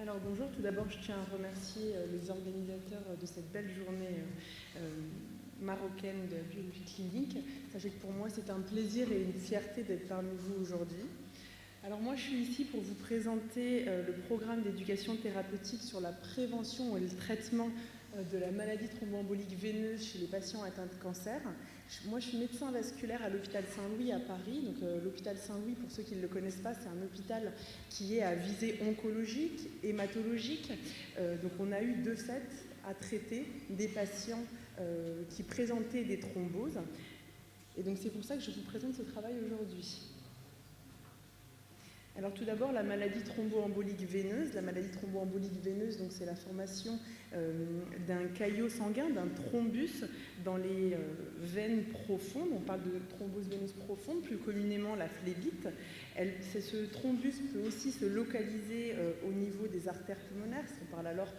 Alors bonjour, tout d'abord je tiens à remercier les organisateurs de cette belle journée marocaine de biologie clinique. Sachez que pour moi c'est un plaisir et une fierté d'être parmi vous aujourd'hui. Alors moi je suis ici pour vous présenter le programme d'éducation thérapeutique sur la prévention et le traitement de la maladie thromboembolique veineuse chez les patients atteints de cancer. Moi je suis médecin vasculaire à l'hôpital Saint-Louis à Paris. Donc l'hôpital Saint-Louis, pour ceux qui ne le connaissent pas, c'est un hôpital qui est à visée oncologique, hématologique. Donc on a eu de fait à traiter des patients qui présentaient des thromboses. Et donc c'est pour ça que je vous présente ce travail aujourd'hui. Alors tout d'abord, la maladie thromboembolique veineuse. La maladie thromboembolique veineuse, donc c'est la formation d'un caillot sanguin, d'un thrombus dans les veines profondes. On parle de thrombose veineuse profonde, plus communément la phlébite. Ce thrombus peut aussi se localiser au niveau des artères pulmonaires. On parle alors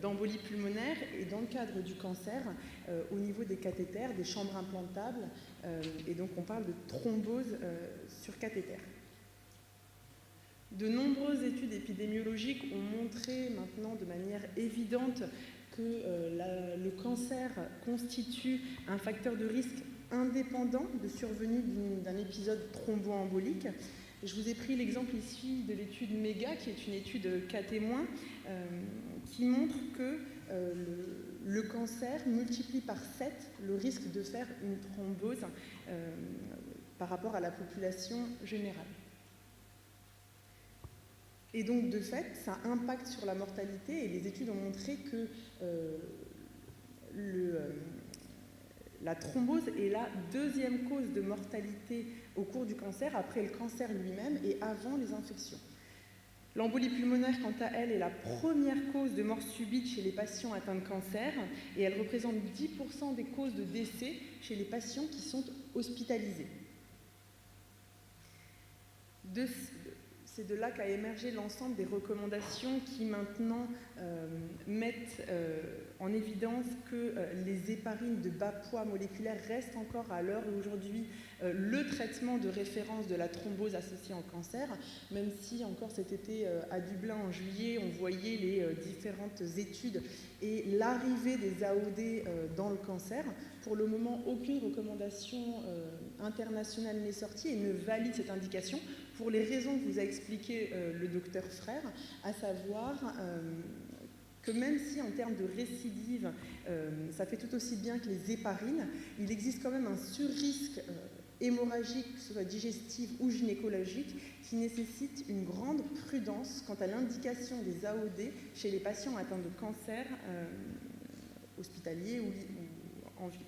d'embolie pulmonaire et dans le cadre du cancer, au niveau des cathéters, des chambres implantables. Et donc on parle de thrombose sur cathéter. De nombreuses études épidémiologiques ont montré maintenant de manière évidente que le cancer constitue un facteur de risque indépendant de survenue d'un épisode thromboembolique. Je vous ai pris l'exemple ici de l'étude MEGA, qui est une étude cas témoin, qui montre que le cancer multiplie par 7 le risque de faire une thrombose par rapport à la population générale. Et donc, de fait, ça impacte sur la mortalité et les études ont montré que la thrombose est la deuxième cause de mortalité au cours du cancer, après le cancer lui-même et avant les infections. L'embolie pulmonaire, quant à elle, est la première cause de mort subite chez les patients atteints de cancer et elle représente 10% des causes de décès chez les patients qui sont hospitalisés. C'est de là qu'a émergé l'ensemble des recommandations qui maintenant mettent en évidence que les héparines de bas poids moléculaire restent encore à l'heure d'aujourd'hui le traitement de référence de la thrombose associée au cancer, même si encore cet été à Dublin en juillet, on voyait les différentes études et l'arrivée des AOD dans le cancer. Pour le moment, aucune recommandation internationale n'est sortie et ne valide cette indication pour les raisons que vous a expliqué le docteur Frère, à savoir que même si en termes de récidive, ça fait tout aussi bien que les héparines, il existe quand même un surrisque hémorragique, que ce soit digestif ou gynécologique, qui nécessite une grande prudence quant à l'indication des AOD chez les patients atteints de cancer hospitalier ou en ville.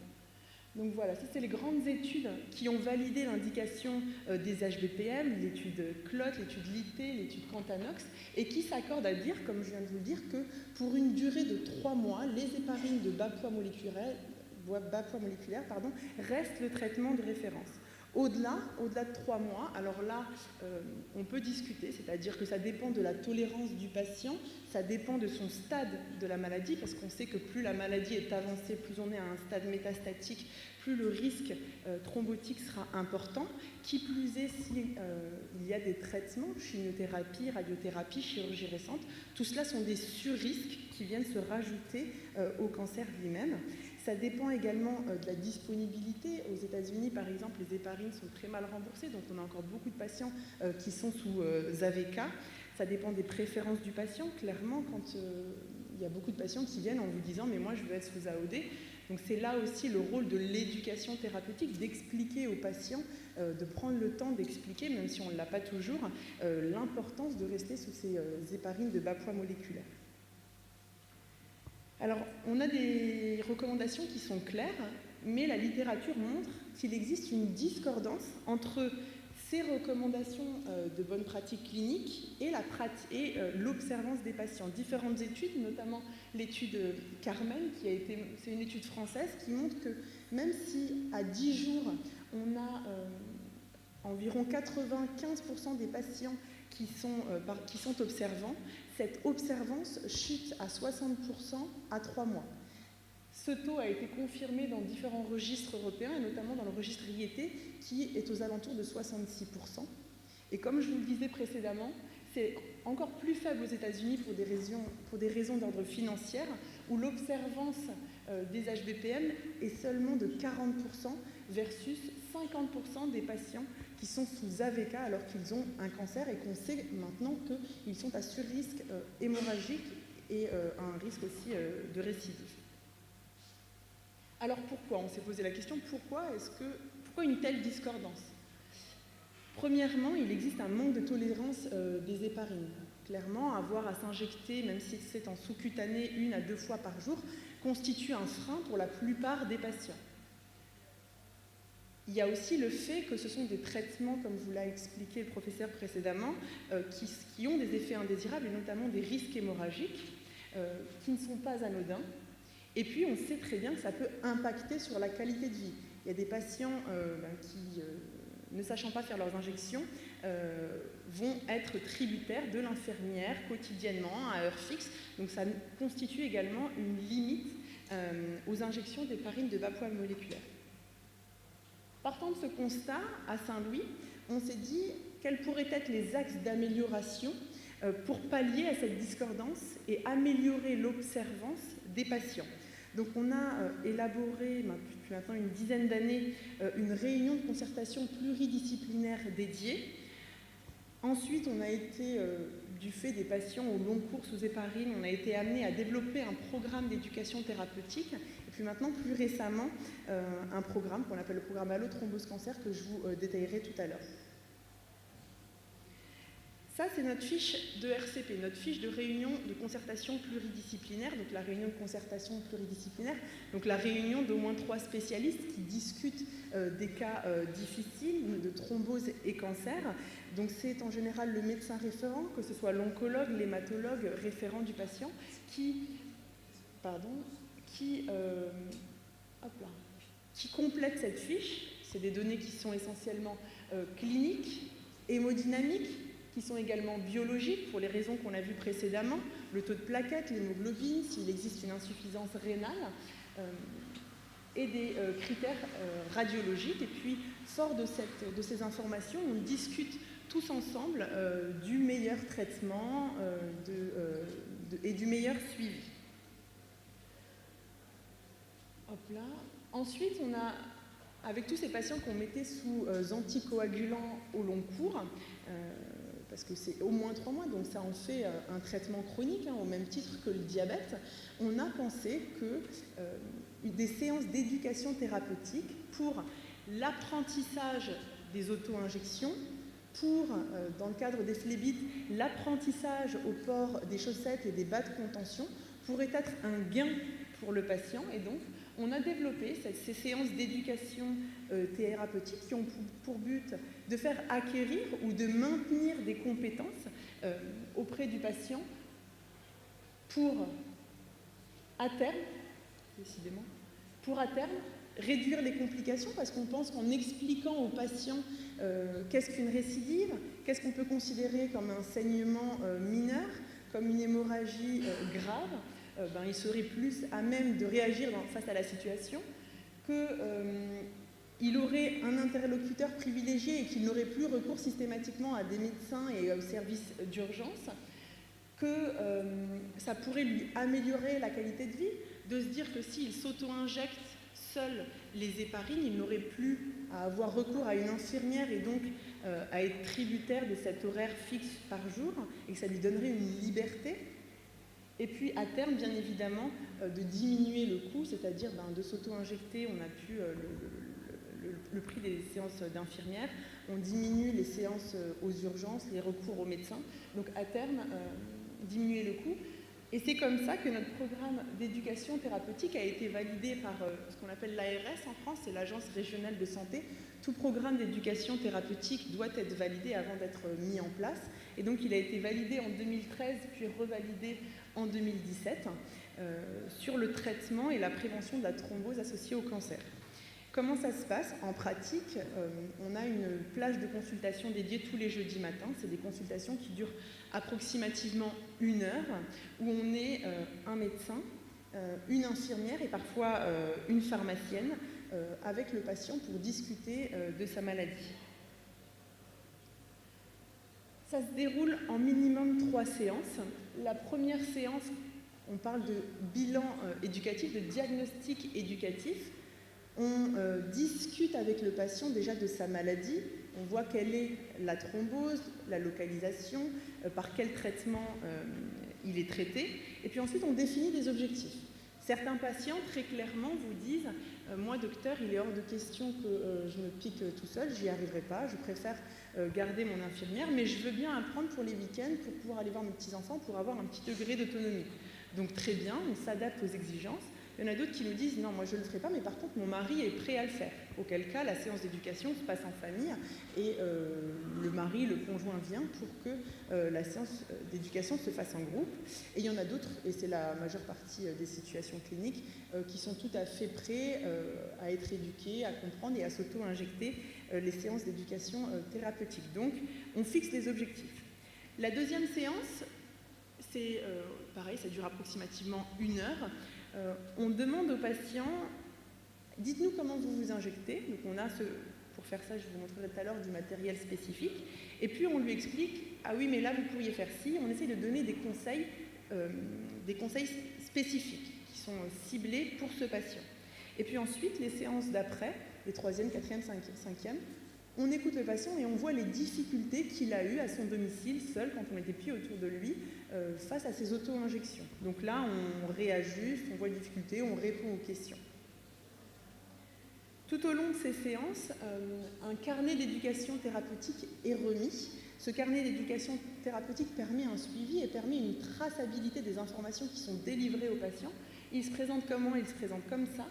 Donc voilà, ça c'est les grandes études qui ont validé l'indication des HBPM, l'étude CLOT, l'étude LIT, l'étude Cantanox, et qui s'accordent à dire, comme je viens de vous le dire, que pour une durée de 3 mois, les héparines de bas poids moléculaire restent le traitement de référence. Au-delà de 3 mois, alors là, on peut discuter, c'est-à-dire que ça dépend de la tolérance du patient, ça dépend de son stade de la maladie, parce qu'on sait que plus la maladie est avancée, plus on est à un stade métastatique, plus le risque thrombotique sera important. Qui plus est, s'il y a des traitements, chimiothérapie, radiothérapie, chirurgie récente, tout cela sont des surrisques qui viennent se rajouter au cancer lui-même. Ça dépend également de la disponibilité. Aux États-Unis, par exemple, les héparines sont très mal remboursées, donc on a encore beaucoup de patients qui sont sous AVK. Ça dépend des préférences du patient. Clairement, quand il y a beaucoup de patients qui viennent en vous disant « mais moi, je veux être sous AOD », donc c'est là aussi le rôle de l'éducation thérapeutique, d'expliquer aux patients, de prendre le temps d'expliquer, même si on ne l'a pas toujours, l'importance de rester sous ces héparines de bas poids moléculaire. Alors, on a des recommandations qui sont claires, mais la littérature montre qu'il existe une discordance entre ces recommandations de bonne pratique clinique et l'observance des patients. Différentes études, notamment l'étude Carmen, c'est une étude française qui montre que même si à 10 jours, on a environ 95% des patients qui sont observants, cette observance chute à 60% à 3 mois. Ce taux a été confirmé dans différents registres européens, et notamment dans le registre IET, qui est aux alentours de 66%. Et comme je vous le disais précédemment, c'est encore plus faible aux États-Unis pour des raisons d'ordre financier, où l'observance des HBPM est seulement de 40% versus 50% des patients qui sont sous AVK alors qu'ils ont un cancer et qu'on sait maintenant qu'ils sont à surrisque hémorragique et un risque aussi de récidive. Alors pourquoi? On s'est posé la question, pourquoi une telle discordance? Premièrement, il existe un manque de tolérance des héparines. Clairement, avoir à s'injecter, même si c'est en sous-cutané 1 à 2 fois par jour, constitue un frein pour la plupart des patients. Il y a aussi le fait que ce sont des traitements, comme vous l'a expliqué le professeur précédemment, qui ont des effets indésirables et notamment des risques hémorragiques qui ne sont pas anodins. Et puis, on sait très bien que ça peut impacter sur la qualité de vie. Il y a des patients qui, ne sachant pas faire leurs injections, vont être tributaires de l'infirmière quotidiennement, à heure fixe. Donc, ça constitue également une limite aux injections d'héparine de bas poids moléculaire. Partant de ce constat, à Saint-Louis, on s'est dit quels pourraient être les axes d'amélioration pour pallier à cette discordance et améliorer l'observance des patients. Donc on a élaboré, depuis maintenant une dizaine d'années, une réunion de concertation pluridisciplinaire dédiée. Ensuite, on a été, du fait des patients au long cours sous héparine, on a été amené à développer un programme d'éducation thérapeutique. Et puis maintenant, plus récemment, un programme qu'on appelle le programme Allothrombose Cancer que je vous détaillerai tout à l'heure. Ça, c'est notre fiche de RCP, notre fiche de réunion de concertation pluridisciplinaire, donc la réunion de concertation pluridisciplinaire, donc la réunion d'au moins 3 spécialistes qui discutent des cas difficiles de thrombose et cancer. Donc c'est en général le médecin référent, que ce soit l'oncologue, l'hématologue référent du patient, qui complète cette fiche. C'est des données qui sont essentiellement cliniques, hémodynamiques, qui sont également biologiques pour les raisons qu'on a vues précédemment, le taux de plaquettes, l'hémoglobine, s'il existe une insuffisance rénale, et des critères radiologiques. Et puis, fort de ces informations, on discute tous ensemble du meilleur traitement et du meilleur suivi. Hop là. Ensuite, on a, avec tous ces patients qu'on mettait sous anticoagulants au long cours, parce que c'est au moins 3 mois, donc ça en fait un traitement chronique, au même titre que le diabète, on a pensé que des séances d'éducation thérapeutique pour l'apprentissage des auto-injections, pour, dans le cadre des phlébites, l'apprentissage au port des chaussettes et des bas de contention, pourrait être un gain pour le patient. Et donc, on a développé ces séances d'éducation thérapeutique qui ont pour but de faire acquérir ou de maintenir des compétences auprès du patient pour, à terme, réduire les complications, parce qu'on pense qu'en expliquant aux patients qu'est-ce qu'une récidive, qu'est-ce qu'on peut considérer comme un saignement mineur, comme une hémorragie grave, il serait plus à même de réagir face à la situation, qu'il aurait un interlocuteur privilégié et qu'il n'aurait plus recours systématiquement à des médecins et aux services d'urgence, que ça pourrait lui améliorer la qualité de vie, de se dire que s'il s'auto-injecte seul les héparines, il n'aurait plus à avoir recours à une infirmière et donc à être tributaire de cet horaire fixe par jour, et que ça lui donnerait une liberté. Et puis à terme, bien évidemment, de diminuer le coût, c'est-à-dire de s'auto-injecter, on a pu le prix des séances d'infirmières, on diminue les séances aux urgences, les recours aux médecins, donc à terme, diminuer le coût. Et c'est comme ça que notre programme d'éducation thérapeutique a été validé par ce qu'on appelle l'ARS en France, c'est l'Agence régionale de santé. Tout programme d'éducation thérapeutique doit être validé avant d'être mis en place. Et donc il a été validé en 2013, puis revalidé en 2017 sur le traitement et la prévention de la thrombose associée au cancer. Comment ça se passe? En pratique, on a une plage de consultation dédiée tous les jeudis matins. C'est des consultations qui durent approximativement 1 heure, où on est un médecin, une infirmière et parfois une pharmacienne avec le patient pour discuter de sa maladie. Ça se déroule en minimum 3 séances. La première séance, on parle de bilan éducatif, de diagnostic éducatif. On discute avec le patient déjà de sa maladie. On voit quelle est la thrombose, la localisation, par quel traitement il est traité. Et puis ensuite, on définit des objectifs. Certains patients, très clairement, vous disent « Moi, docteur, il est hors de question que je me pique tout seul, j'y arriverai pas, je préfère garder mon infirmière, mais je veux bien apprendre pour les week-ends, pour pouvoir aller voir mes petits-enfants, pour avoir un petit degré d'autonomie. » Donc très bien, on s'adapte aux exigences. Il y en a d'autres qui nous disent « Non, moi je ne le ferai pas, mais par contre mon mari est prêt à le faire. » Auquel cas, la séance d'éducation se passe en famille et le mari, le conjoint vient pour que la séance d'éducation se fasse en groupe. Et il y en a d'autres, et c'est la majeure partie des situations cliniques, qui sont tout à fait prêts à être éduqués, à comprendre et à s'auto-injecter les séances d'éducation thérapeutique. Donc, on fixe les objectifs. La deuxième séance, c'est pareil, ça dure approximativement 1 heure. On demande aux patients, dites-nous comment vous vous injectez. Donc on a pour faire ça, je vous montrerai tout à l'heure, du matériel spécifique. Et puis on lui explique, ah oui, mais là vous pourriez faire ci. On essaie de donner des conseils spécifiques qui sont ciblés pour ce patient. Et puis ensuite, les séances d'après, les 3e, 4e, 5e, on écoute le patient et on voit les difficultés qu'il a eues à son domicile, seul, quand on n'était plus autour de lui, face à ses auto-injections. Donc là, on réajuste, on voit les difficultés, on répond aux questions. Tout au long de ces séances, un carnet d'éducation thérapeutique est remis. Ce carnet d'éducation thérapeutique permet un suivi et permet une traçabilité des informations qui sont délivrées aux patients. Il se présente comment? Il se présente comme ça.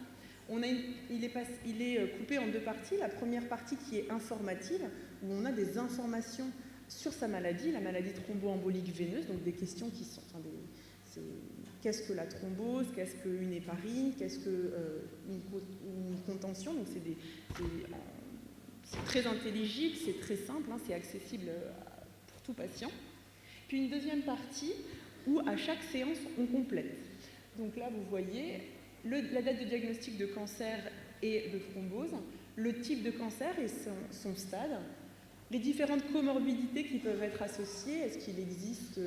Il est coupé en 2 parties. La première partie qui est informative, où on a des informations sur sa maladie, la maladie thromboembolique veineuse, donc des questions qui sont... qu'est-ce que la thrombose? Qu'est-ce qu'une héparine? Qu'est-ce qu'une contention? Donc c'est très intelligible, c'est très simple, hein, c'est accessible pour tout patient. Puis une deuxième partie où à chaque séance, on complète. Donc là, vous voyez la date de diagnostic de cancer et de thrombose, le type de cancer et son stade, les différentes comorbidités qui peuvent être associées. Est-ce qu'il existe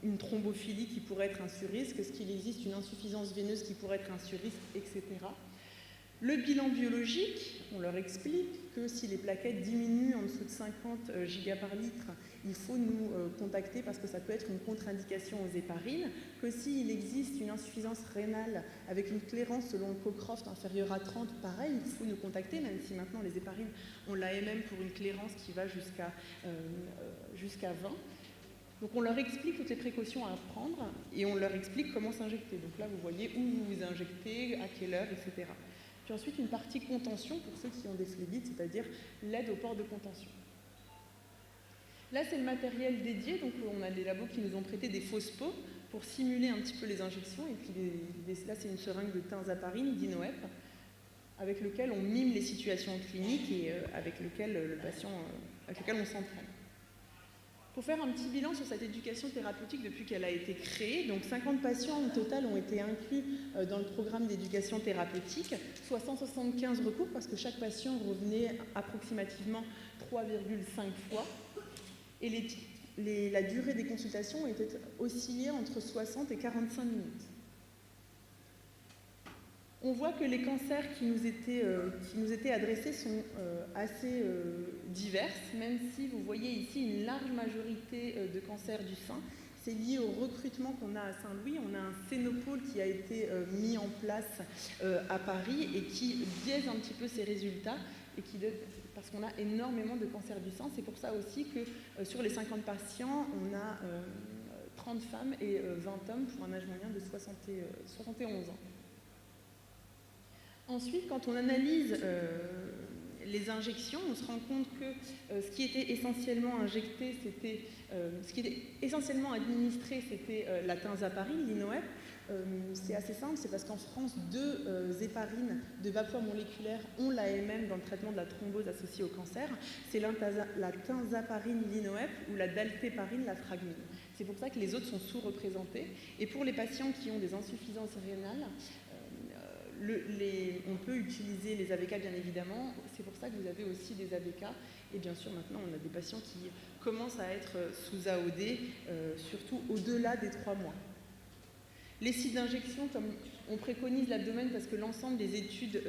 une thrombophilie qui pourrait être un surrisque? Est-ce qu'il existe une insuffisance veineuse qui pourrait être un surrisque, etc. Le bilan biologique, on leur explique que si les plaquettes diminuent en dessous de 50 giga par litre, il faut nous contacter parce que ça peut être une contre-indication aux héparines, que s'il existe une insuffisance rénale avec une clairance selon Cockcroft inférieure à 30, pareil, il faut nous contacter, même si maintenant les héparines ont l'AMM pour une clairance qui va jusqu'à 20. Donc on leur explique toutes les précautions à prendre et on leur explique comment s'injecter. Donc là, vous voyez où vous vous injectez, à quelle heure, etc. Puis ensuite, une partie contention pour ceux qui ont des phlébites, c'est-à-dire l'aide au port de contention. Là, c'est le matériel dédié. Donc on a des labos qui nous ont prêté des fausses peaux pour simuler un petit peu les injections. Et puis là, c'est une seringue de tinzaparine, d'Inoep, avec lequel on mime les situations cliniques et avec lequel on s'entraîne. Pour faire un petit bilan sur cette éducation thérapeutique depuis qu'elle a été créée, donc 50 patients au total ont été inclus dans le programme d'éducation thérapeutique, soit 175 recours parce que chaque patient revenait approximativement 3,5 fois. Et la durée des consultations était oscillée entre 60 et 45 minutes. On voit que les cancers qui nous étaient adressés sont assez divers, même si vous voyez ici une large majorité de cancers du sein. C'est lié au recrutement qu'on a à Saint-Louis. On a un cénopôle qui a été mis en place à Paris et qui biaise un petit peu ces résultats et parce qu'on a énormément de cancers du sein. C'est pour ça aussi que sur les 50 patients, on a 30 femmes et 20 hommes pour un âge moyen de 71 ans. Ensuite, quand on analyse les injections, on se rend compte que ce qui était essentiellement injecté, ce qui était essentiellement administré, c'était la tinzaparine, l'Inoep. C'est assez simple, c'est parce qu'en France, 2 héparines de vapeur moléculaire ont l'AMM dans le traitement de la thrombose associée au cancer. C'est la tinzaparine, l'Inoep, ou la daltéparine, la fragmine. C'est pour ça que les autres sont sous-représentés. Et pour les patients qui ont des insuffisances rénales, on peut utiliser les AVK bien évidemment, c'est pour ça que vous avez aussi des AVK, et bien sûr maintenant on a des patients qui commencent à être sous AOD, surtout au-delà des 3 mois. Les sites d'injection, comme on préconise l'abdomen parce que l'ensemble des études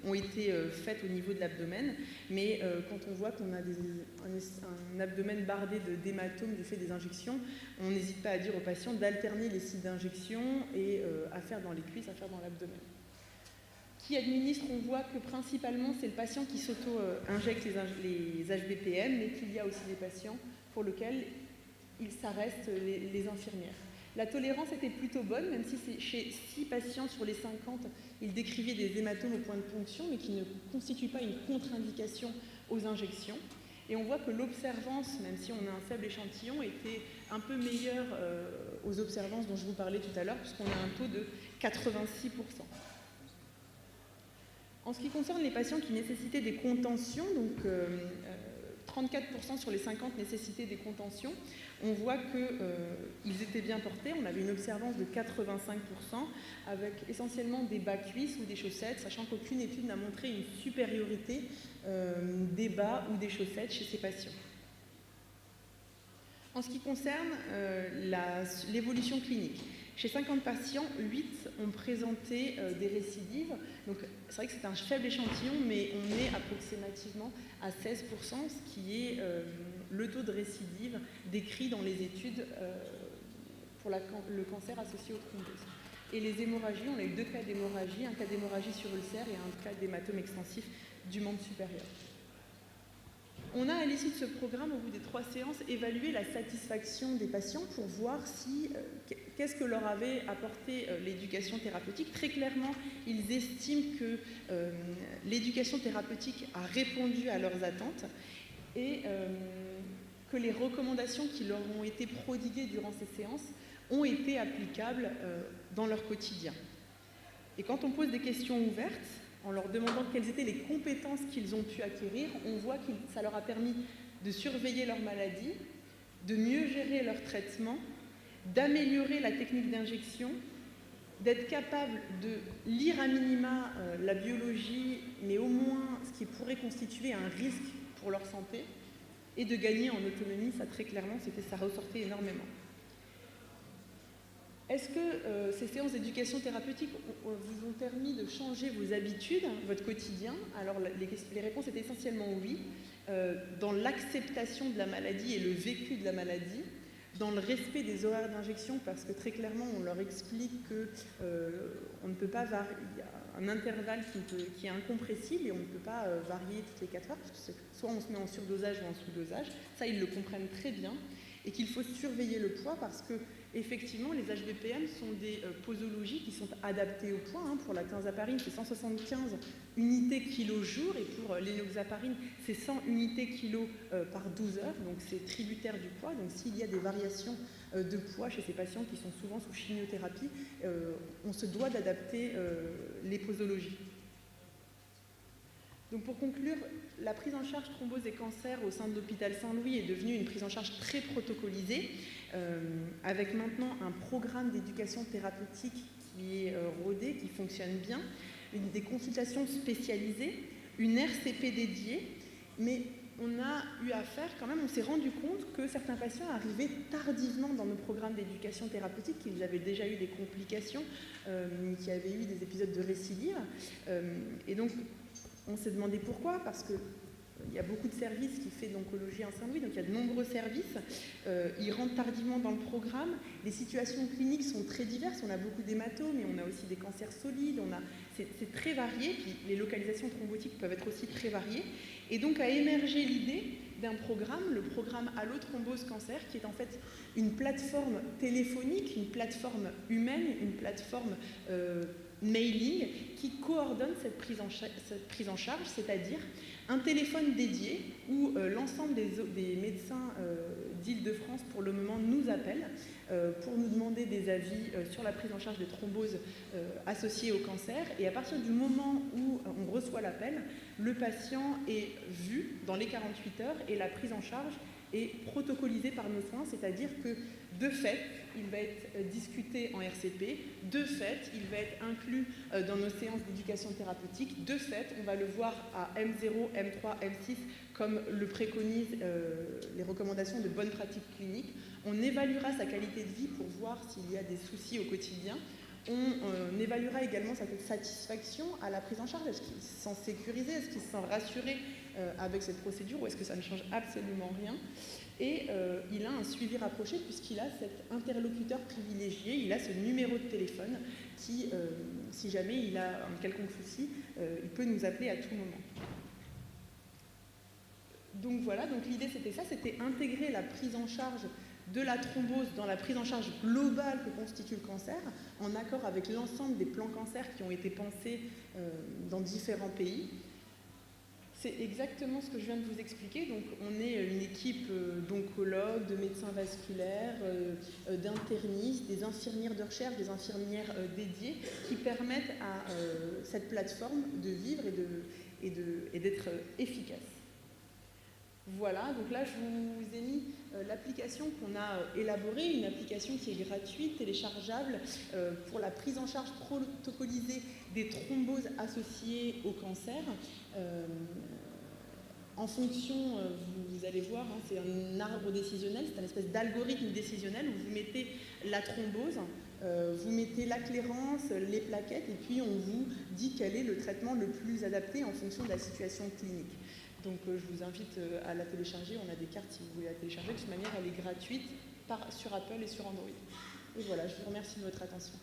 ont été faites au niveau de l'abdomen, mais quand on voit qu'on a un abdomen bardé d'hématomes du fait des injections, on n'hésite pas à dire aux patients d'alterner les sites d'injection et à faire dans les cuisses, à faire dans l'abdomen. Qui administre, on voit que principalement c'est le patient qui s'auto-injecte les HBPM, mais qu'il y a aussi des patients pour lesquels ça reste les infirmières. La tolérance était plutôt bonne, même si chez 6 patients sur les 50, ils décrivaient des hématomes au point de ponction, mais qui ne constituent pas une contre-indication aux injections. Et on voit que l'observance, même si on a un faible échantillon, était un peu meilleure aux observances dont je vous parlais tout à l'heure, puisqu'on a un taux de 86%. En ce qui concerne les patients qui nécessitaient des contentions, donc 34% sur les 50 nécessitaient des contentions, on voit qu'ils étaient bien portés. On avait une observance de 85% avec essentiellement des bas cuisses ou des chaussettes, sachant qu'aucune étude n'a montré une supériorité des bas ou des chaussettes chez ces patients. En ce qui concerne l'évolution clinique, chez 50 patients, 8 ont présenté des récidives. Donc c'est vrai que c'est un faible échantillon, mais on est approximativement à 16%, ce qui est le taux de récidive décrit dans les études pour le cancer associé aux thromboses. Et les hémorragies, on a eu 2 cas d'hémorragie, un cas d'hémorragie sur ulcère et un cas d'hématome extensif du membre supérieur. On a à l'issue de ce programme, au bout des 3 séances, évalué la satisfaction des patients pour voir qu'est-ce que leur avait apporté l'éducation thérapeutique. Très clairement, ils estiment que l'éducation thérapeutique a répondu à leurs attentes et que les recommandations qui leur ont été prodiguées durant ces séances ont été applicables dans leur quotidien. Et quand on pose des questions ouvertes, en leur demandant quelles étaient les compétences qu'ils ont pu acquérir, on voit que ça leur a permis de surveiller leur maladie, de mieux gérer leur traitement, d'améliorer la technique d'injection, d'être capable de lire à minima la biologie, mais au moins ce qui pourrait constituer un risque pour leur santé, et de gagner en autonomie. Ça, très clairement, ça ressortait énormément. Est-ce que ces séances d'éducation thérapeutique vous ont permis de changer vos habitudes, votre quotidien? Alors les réponses étaient essentiellement oui, dans l'acceptation de la maladie et le vécu de la maladie, dans le respect des horaires d'injection, parce que très clairement on leur explique qu'on ne peut pas varier, il y a un intervalle qui est incompressible et on ne peut pas varier toutes les 4 heures, parce que soit on se met en surdosage ou en sous-dosage, ça ils le comprennent très bien, et qu'il faut surveiller le poids parce que effectivement, les HBPM sont des posologies qui sont adaptées au poids. Pour la quinzaparine, c'est 175 unités kilo-jour, et pour l'énoxaparine, c'est 100 unités kilo par 12 heures, donc c'est tributaire du poids. Donc s'il y a des variations de poids chez ces patients qui sont souvent sous chimiothérapie, on se doit d'adapter les posologies. Donc pour conclure, la prise en charge thrombose et cancer au sein de l'hôpital Saint-Louis est devenue une prise en charge très protocolisée, avec maintenant un programme d'éducation thérapeutique qui est rodé, qui fonctionne bien, des consultations spécialisées, une RCP dédiée, mais on a eu affaire quand même, on s'est rendu compte que certains patients arrivaient tardivement dans nos programmes d'éducation thérapeutique, qu'ils avaient déjà eu des complications, qui avaient eu des épisodes de récidive, et donc on s'est demandé pourquoi, parce qu'il y a beaucoup de services qui fait de l'oncologie à Saint-Louis, donc il y a de nombreux services, ils rentrent tardivement dans le programme, les situations cliniques sont très diverses, on a beaucoup d'hématomes, mais on a aussi des cancers solides, c'est très varié, puis les localisations thrombotiques peuvent être aussi très variées, et donc a émergé l'idée d'un programme, le programme Allo Thrombose Cancer, qui est en fait une plateforme téléphonique, une plateforme humaine, une plateforme mailing qui coordonne cette prise en charge, c'est-à-dire un téléphone dédié où l'ensemble des médecins d'Île-de-France pour le moment nous appellent pour nous demander des avis sur la prise en charge des thromboses associées au cancer, et à partir du moment où on reçoit l'appel, le patient est vu dans les 48 heures et la prise en charge est protocolisé par nos soins, c'est-à-dire que de fait, il va être discuté en RCP, de fait, il va être inclus dans nos séances d'éducation thérapeutique, de fait, on va le voir à M0, M3, M6, comme le préconisent les recommandations de bonne pratique clinique. On évaluera sa qualité de vie pour voir s'il y a des soucis au quotidien. On évaluera également sa satisfaction à la prise en charge. Est-ce qu'il se sent sécurisé? Est-ce qu'il se sent rassuré avec cette procédure ou est-ce que ça ne change absolument rien? Et il a un suivi rapproché puisqu'il a cet interlocuteur privilégié, il a ce numéro de téléphone qui, si jamais il a un quelconque souci, il peut nous appeler à tout moment. Donc voilà, donc l'idée c'était ça, c'était intégrer la prise en charge de la thrombose dans la prise en charge globale que constitue le cancer, en accord avec l'ensemble des plans cancer qui ont été pensés dans différents pays. C'est exactement ce que je viens de vous expliquer. Donc, on est une équipe d'oncologues, de médecins vasculaires, d'internistes, des infirmières de recherche, des infirmières dédiées qui permettent à cette plateforme de vivre et d'être efficace. Voilà, donc là je vous ai mis l'application qu'on a élaborée, une application qui est gratuite, téléchargeable pour la prise en charge protocolisée des thromboses associées au cancer. En fonction, vous allez voir, hein, c'est un arbre décisionnel, c'est une espèce d'algorithme décisionnel où vous mettez la thrombose, vous mettez la clairance, les plaquettes, et puis on vous dit quel est le traitement le plus adapté en fonction de la situation clinique. Donc je vous invite à la télécharger, on a des cartes si vous voulez la télécharger, de toute manière elle est gratuite sur Apple et sur Android. Et voilà, je vous remercie de votre attention.